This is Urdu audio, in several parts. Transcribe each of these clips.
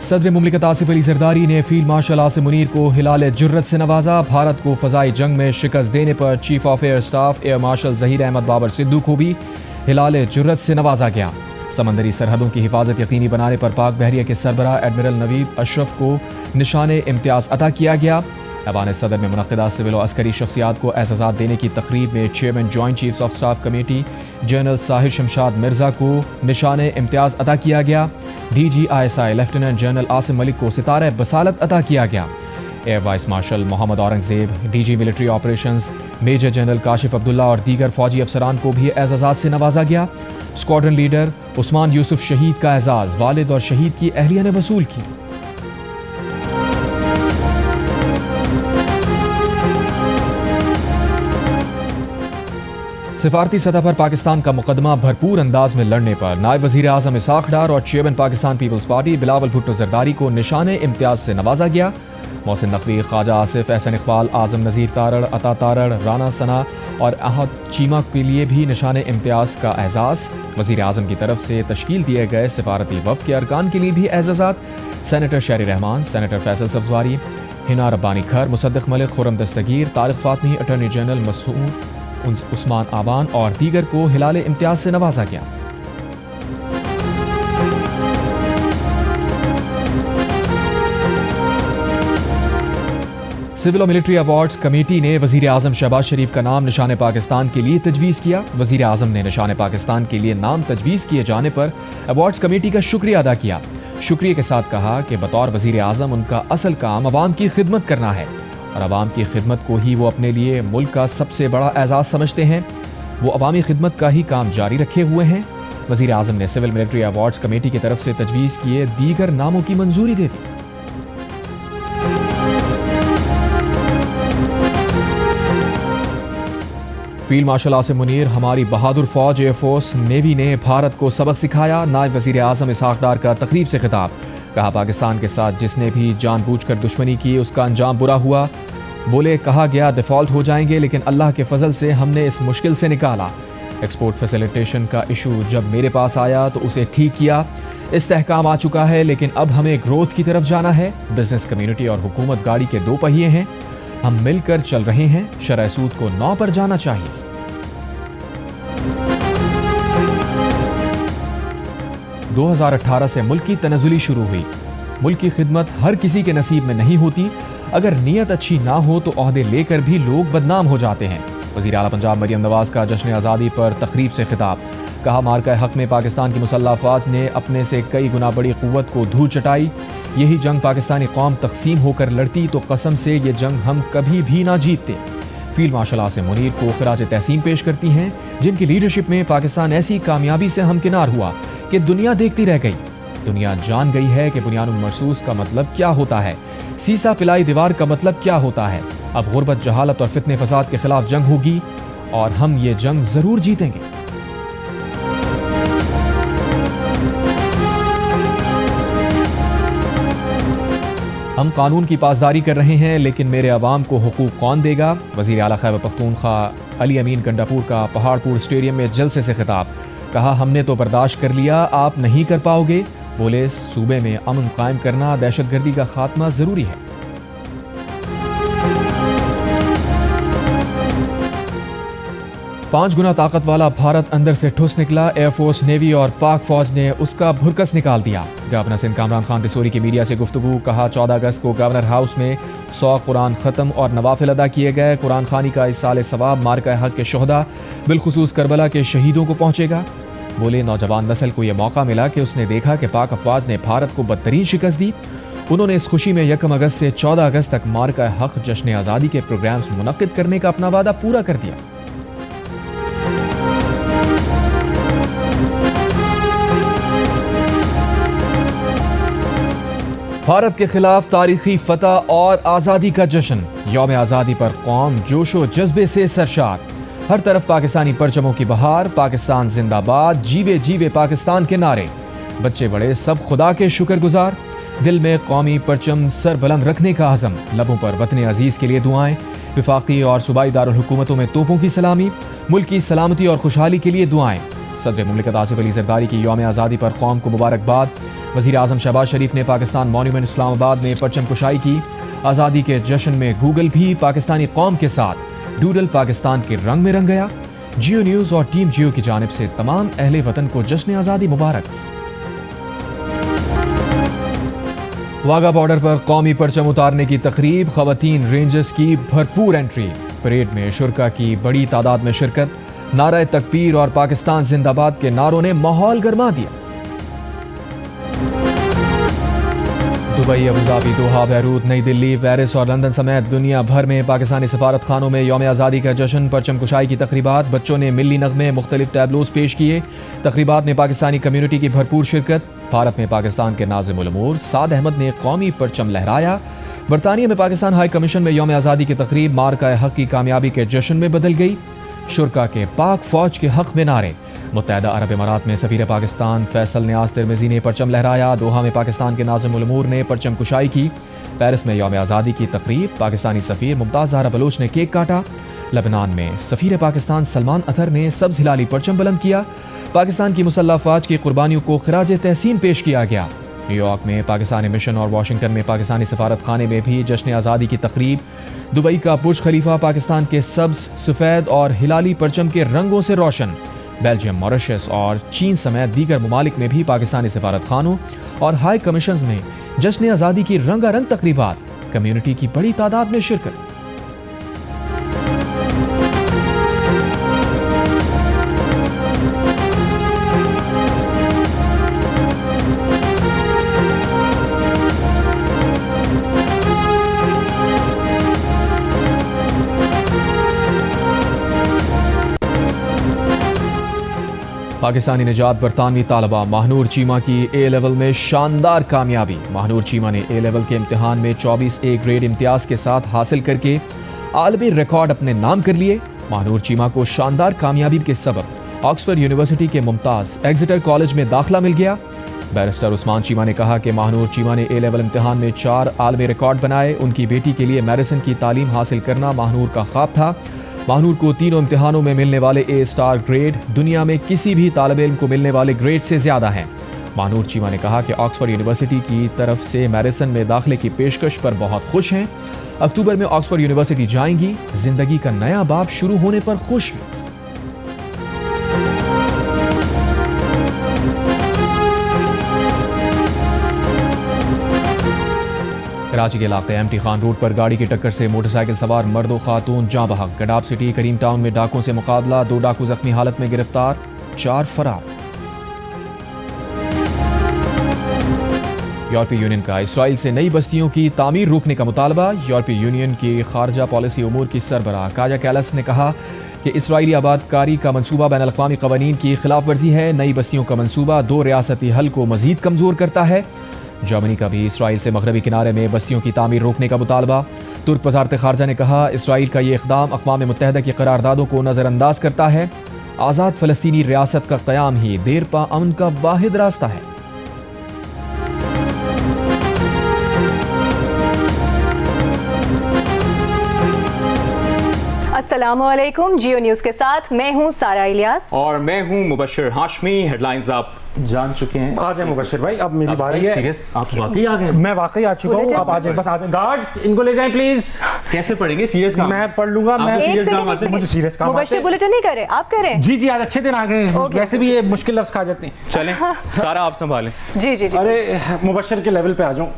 صدر مملکت آصف علی زرداری نے فیلڈ مارشل آصم منیر کو ہلال جرت سے نوازا۔ بھارت کو فضائی جنگ میں شکست دینے پر chief of air staff air marshal Zaheer Ahmed Babar Sidhu کو بھی ہلال جرت سے نوازا گیا۔ سمندری سرحدوں کی حفاظت یقینی بنانے پر پاک بحریہ کے سربراہ ایڈمرل نوید اشرف کو نشان امتیاز عطا کیا گیا۔ ایوان صدر میں منعقدہ سول و عسکری شخصیات کو اعزازات دینے کی تقریب میں chairman joint chiefs of staff committee general Sahir Shamshad Mirza کو نشان امتیاز عطا کیا گیا۔ D G I S I lieutenant general Asim Malik کو ستارہ بصالت عطا کیا گیا۔ Air vice marshal Muhammad Aurangzeb, D G military operations major general Kashif Abdullah اور دیگر فوجی افسران کو بھی اعزازات سے نوازا گیا۔ اسکواڈرن لیڈر عثمان یوسف شہید کا اعزاز والد اور شہید کی اہلیہ نے وصول کی۔ سفارتی سطح پر پاکستان کا مقدمہ بھرپور انداز میں لڑنے پر نائب وزیر اعظم اسحاق ڈار اور chairman Pakistan peoples party Bilawal Bhutto Zardari کو نشان امتیاز سے نوازا گیا۔ محسن نقوی، خواجہ آصف، احسن اقبال، اعظم نذیر تارڑ، عطا تارڑ، رانا ثنا اور احد چیمہ کے لیے بھی نشان امتیاز کا اعزاز۔ وزیر اعظم کی طرف سے تشکیل دیے گئے سفارتی وفد کے ارکان کے لیے بھی اعزازات۔ سینیٹر شہری رحمان، سینیٹر فیصل سبزواری، ہنا ربانی کھر، مصدق ملک، خرم دستگیر، طارق فاطمی، اٹارنی جنرل مسعود عثمان آبان اور دیگر کو ہلال امتیاز سے نوازا گیا۔ سول و ملٹری ایوارڈز کمیٹی نے وزیر اعظم شہباز شریف کا نام نشان پاکستان کے لیے تجویز کیا۔ وزیر اعظم نے نشان پاکستان کے لیے نام تجویز کیے جانے پر ایوارڈز کمیٹی کا شکریہ ادا کیا۔ شکریہ کے ساتھ کہا کہ بطور وزیر اعظم ان کا اصل کام عوام کی خدمت کرنا ہے اور عوام کی خدمت کو ہی وہ اپنے لیے ملک کا سب سے بڑا اعزاز سمجھتے ہیں۔ وہ عوامی خدمت کا ہی کام جاری رکھے ہوئے ہیں۔ وزیر اعظم نے سول ملٹری ایوارڈز کمیٹی کی طرف سے تجویز کیے دیگر ناموں کی منظوری دے دی۔ فیلڈ مارشل آصم منیر، ہماری بہادر فوج، ایئر فورس، نیوی نے بھارت کو سبق سکھایا۔ نائب وزیر اعظم اسحاق ڈار کا تقریب سے خطاب، کہا پاکستان کے ساتھ جس نے بھی جان بوجھ کر دشمنی کی اس کا انجام برا ہوا۔ بولے کہا گیا ڈیفالٹ ہو جائیں گے لیکن اللہ کے فضل سے ہم نے اس مشکل سے نکالا۔ ایکسپورٹ فیسیلیٹیشن کا ایشو جب میرے پاس آیا تو اسے ٹھیک کیا۔ استحکام آ چکا ہے لیکن اب ہمیں گروتھ کی طرف جانا ہے۔ بزنس کمیونٹی اور حکومت گاڑی کے دو پہیے ہیں، ہم مل کر چل رہے ہیں۔ شرح سود کو 9 پر جانا چاہیے۔ 2018 سے ملک کی تنزلی شروع ہوئی۔ ملک کی خدمت ہر کسی کے نصیب میں نہیں ہوتی۔ اگر نیت اچھی نہ ہو تو عہدے لے کر بھی لوگ بدنام ہو جاتے ہیں۔ وزیر اعلیٰ پنجاب مریم نواز کا جشن آزادی پر تقریب سے خطاب، کہا مارکہ حق میں پاکستان کی مسلح افواج نے اپنے سے کئی گنا بڑی قوت کو دھول چٹائی۔ یہی جنگ پاکستانی قوم تقسیم ہو کر لڑتی تو قسم سے یہ جنگ ہم کبھی بھی نہ جیتتے۔ فیلڈ مارشل آصم منیر کو خراج تحسین پیش کرتی ہیں جن کی لیڈرشپ میں پاکستان ایسی کامیابی سے ہمکنار ہوا کہ دنیا دیکھتی رہ گئی۔ دنیا جان گئی ہے کہ بنیان المرصوص کا مطلب کیا ہوتا ہے، سیسا پلائی دیوار کا مطلب کیا ہوتا ہے۔ اب غربت، جہالت اور فتنے فساد کے خلاف جنگ ہوگی اور ہم یہ جنگ ضرور جیتیں گے۔ ہم قانون کی پاسداری کر رہے ہیں لیکن میرے عوام کو حقوق کون دے گا؟ وزیر اعلیٰ خیبر پختونخوا علی امین گنڈاپور کا پہاڑ پور اسٹیڈیم میں جلسے سے خطاب، کہا ہم نے تو برداشت کر لیا، آپ نہیں کر پاؤ گے۔ بولے صوبے میں امن قائم کرنا، دہشت گردی کا خاتمہ ضروری ہے۔ پانچ گنا طاقت والا بھارت اندر سے ٹھوس نکلا، ایئر فورس، نیوی اور پاک فوج نے اس کا بھرکس نکال دیا۔ گورنر سندھ کامران خان رسوری کی میڈیا سے گفتگو، کہا 14 اگست کو گورنر ہاؤس میں 100 قرآن ختم اور نوافل ادا کیے گئے۔ قرآن خوانی کا ایصال ثواب مارکہ حق کے شہداء بالخصوص کربلا کے شہیدوں کو پہنچے گا۔ بولے نوجوان نسل کو یہ موقع ملا کہ اس نے دیکھا کہ پاک افواج نے بھارت کو بدترین شکست دی۔ انہوں نے اس خوشی میں 1 اگست سے 14 اگست تک مارکہ حق جشن آزادی کے پروگرامز منعقد کرنے کا اپنا وعدہ پورا کر دیا۔ بھارت کے خلاف تاریخی فتح اور آزادی کا جشن، یوم آزادی پر قوم جوش و جذبے سے سرشار، ہر طرف پاکستانی پرچموں کی بہار، پاکستان زندہ باد، جیوے جیوے پاکستان کے نعرے، بچے بڑے سب خدا کے شکر گزار، دل میں قومی پرچم سر بلند رکھنے کا عزم، لبوں پر وطن عزیز کے لیے دعائیں، وفاقی اور صوبائی دارالحکومتوں میں توپوں کی سلامی، ملک کی سلامتی اور خوشحالی کے لیے دعائیں، صدر مملکت آصف علی زرداری کی یوم آزادی پر قوم کو مبارکباد۔ وزیر اعظم شہباز شریف نے پاکستان مونیومنٹ اسلام آباد میں پرچم کشائی کی۔ آزادی کے جشن میں گوگل بھی پاکستانی قوم کے ساتھ ڈوڈل پاکستان کے رنگ میں رنگ گیا۔ جیو نیوز اور ٹیم جیو کی جانب سے تمام اہل وطن کو جشن آزادی مبارک۔ واگا بارڈر پر قومی پرچم اتارنے کی تقریب، خواتین رینجرز کی بھرپور انٹری، پریڈ میں شرکا کی بڑی تعداد میں شرکت، نعرہ تکبیر اور پاکستان زندہ باد کے نعروں نے ماحول گرما دیا۔ دبئی، ابوظہبی، دوحہ، بیروت، نئی دلی، پیرس اور لندن سمیت دنیا بھر میں پاکستانی سفارت خانوں میں یوم آزادی کا جشن، پرچم کشائی کی تقریبات، بچوں نے ملی نغمے، مختلف ٹیبلوز پیش کیے۔ تقریبات میں پاکستانی کمیونٹی کی بھرپور شرکت۔ بھارت میں پاکستان کے ناظم الامور سعد احمد نے قومی پرچم لہرایا۔ برطانیہ میں پاکستان ہائی کمیشن میں یوم آزادی کی تقریب مارکہ حق کی کامیابی کے جشن میں بدل گئی۔ شرکا کے پاک فوج کے حق میں نعرے۔ متحدہ عرب امارات میں سفیر پاکستان فیصل نیاز ترمذی نے پرچم لہرایا۔ دوحہ میں پاکستان کے ناظم الامور نے پرچم کشائی کی۔ پیرس میں یوم آزادی کی تقریب، پاکستانی سفیر ممتاز زہرا بلوچ نے کیک کاٹا۔ لبنان میں سفیر پاکستان سلمان اطہر نے سبز ہلالی پرچم بلند کیا۔ پاکستان کی مسلح افواج کی قربانیوں کو خراج تحسین پیش کیا گیا۔ نیو یارک میں پاکستانی مشن اور واشنگٹن میں پاکستانی سفارت خانے میں بھی جشن آزادی کی تقریب۔ دبئی کا برج خلیفہ پاکستان کے سبز، سفید اور ہلالی پرچم کے رنگوں سے روشن۔ بیلجیم، ماریشس اور چین سمیت دیگر ممالک میں بھی پاکستانی سفارت خانوں اور ہائی کمیشنز میں جشن آزادی کی رنگا رنگ تقریبات، کمیونٹی کی بڑی تعداد میں شرکت۔ پاکستانی نژاد برطانوی طالبہ ماہنور چیمہ کی اے لیول میں شاندار کامیابی۔ ماہنور چیمہ نے اے لیول کے امتحان میں 24 اے گریڈ امتیاز کے ساتھ حاصل کر کے عالمی ریکارڈ اپنے نام کر لیے۔ ماہنور چیمہ کو شاندار کامیابی کے سبب آکسفورڈ یونیورسٹی کے ممتاز ایگزیٹر کالج میں داخلہ مل گیا۔ بیرسٹر عثمان چیمہ نے کہا کہ ماہنور چیمہ نے اے لیول امتحان میں 4 عالمی ریکارڈ بنائے۔ ان کی بیٹی کے لیے میڈیسن کی تعلیم حاصل کرنا ماہنور کا خواب تھا۔ ماہنور کو تینوں امتحانوں میں ملنے والے اے اسٹار گریڈ دنیا میں کسی بھی طالب علم کو ملنے والے گریڈ سے زیادہ ہیں۔ ماہنور چیمہ نے کہا کہ آکسفورڈ یونیورسٹی کی طرف سے میڈیسن میں داخلے کی پیشکش پر بہت خوش ہیں۔ اکتوبر میں آکسفورڈ یونیورسٹی جائیں گی۔ زندگی کا نیا باب شروع ہونے پر خوش ہیں۔ کراچی کے علاقے ایم-ٹی خان روڈ پر گاڑی کی ٹکر سے موٹر سائیکل سوار مرد و خاتون جاں بحق۔ گڈاب سٹی کریم ٹاؤن میں ڈاکوں سے مقابلہ، 2 ڈاکو زخمی حالت میں گرفتار، 4 فرار۔ یورپی یونین کا اسرائیل سے نئی بستیوں کی تعمیر روکنے کا مطالبہ۔ یورپی یونین کی خارجہ پالیسی امور کی سربراہ کاجا کیلس نے کہا کہ اسرائیلی آباد کاری کا منصوبہ بین الاقوامی قوانین کی خلاف ورزی ہے۔ نئی بستیوں کا منصوبہ 2 ریاستی حل کو مزید کمزور کرتا ہے۔ جرمنی کا بھی اسرائیل سے مغربی کنارے میں بستیوں کی تعمیر روکنے کا مطالبہ۔ ترک وزارت خارجہ نے کہا اسرائیل کا یہ اقدام اقوام متحدہ کی قراردادوں کو نظر انداز کرتا ہے۔ آزاد فلسطینی ریاست کا قیام ہی دیر پا امن کا واحد راستہ ہے۔ السلام علیکم، جیو نیوز کے ساتھ میں ہوں سارا الیاس اور میں ہوں مبشر ہاشمی۔ ہیڈ لائنز آپ جان چکے ہیں۔ آ جائیں مبشر بھائی، اب میری باری ہے۔ آپ واقعی آ گئے؟ میں واقعی آ چکا ہوں، آپ آ جائیں، بس آ جائیں۔ گارڈز ان کو لے جائیں پلیز۔ کیسے پڑھیں گے؟ سیریس کام میں پڑھ لوں گا۔ میں سیریس کام آتے ہیں، مجھے سیریس کام آتے مبشر ہیں۔ بلیٹن نہیں کرے، آپ کریں؟ جی جی، آج اچھے دن آ گئے، ویسے بھی یہ مشکل لفظ کھا جاتے ہیں۔ چلیں سارا آپ سنبھالیں۔ جی جی جی، ارے مبشر کے لیول پہ آ جاؤں۔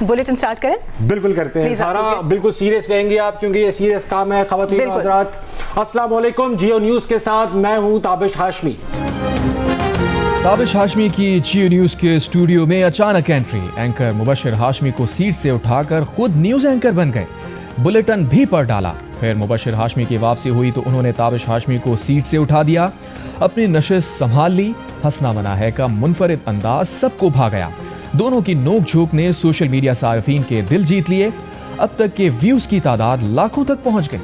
بلیٹن سٹارٹ کریں؟ بالکل کرتے ہیں سارا، بالکل سیریس رہیں گے آپ کیونکہ یہ سیریس کام ہے۔ خواتین و حضرات السلام علیکم، جیو نیوز کے ساتھ میں ہوں تابش ہاشمی۔ تابش ہاشمی کی جیو نیوز کے اسٹوڈیو میں اچانک انٹری۔ اینکر مبشر ہاشمی کو سیٹ سے اٹھا کر خود نیوز اینکر بن گئے، بلیٹن بھی پڑھ ڈالا۔ پھر مبشر ہاشمی کی واپسی ہوئی تو انہوں نے تابش ہاشمی کو سیٹ سے اٹھا دیا، اپنی نشست سنبھال لی۔ ہنسنا مناہے کا منفرد انداز سب کو بھا گیا۔ دونوں کی نوک جھوک نے سوشل میڈیا صارفین کے دل جیت لیے۔ اب تک کے ویوز کی تعداد لاکھوں تک پہنچ گئی۔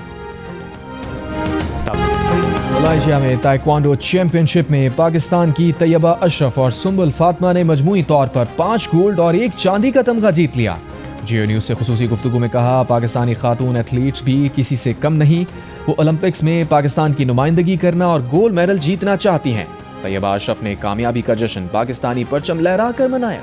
ملائیشیا میں تائیکوانڈو چیمپئن شپ میں پاکستان کی طیبہ اشرف اور سنبل فاطمہ نے مجموعی طور پر 5 گولڈ اور 1 چاندی کا تمغہ جیت لیا۔ جیو نیوز سے خصوصی گفتگو میں کہا پاکستانی خاتون ایتھلیٹس بھی کسی سے کم نہیں، وہ اولمپکس میں پاکستان کی نمائندگی کرنا اور گولڈ میڈل جیتنا چاہتی ہیں۔ طیبہ اشرف نے کامیابی کا جشن پاکستانی پرچم لہرا کر منایا۔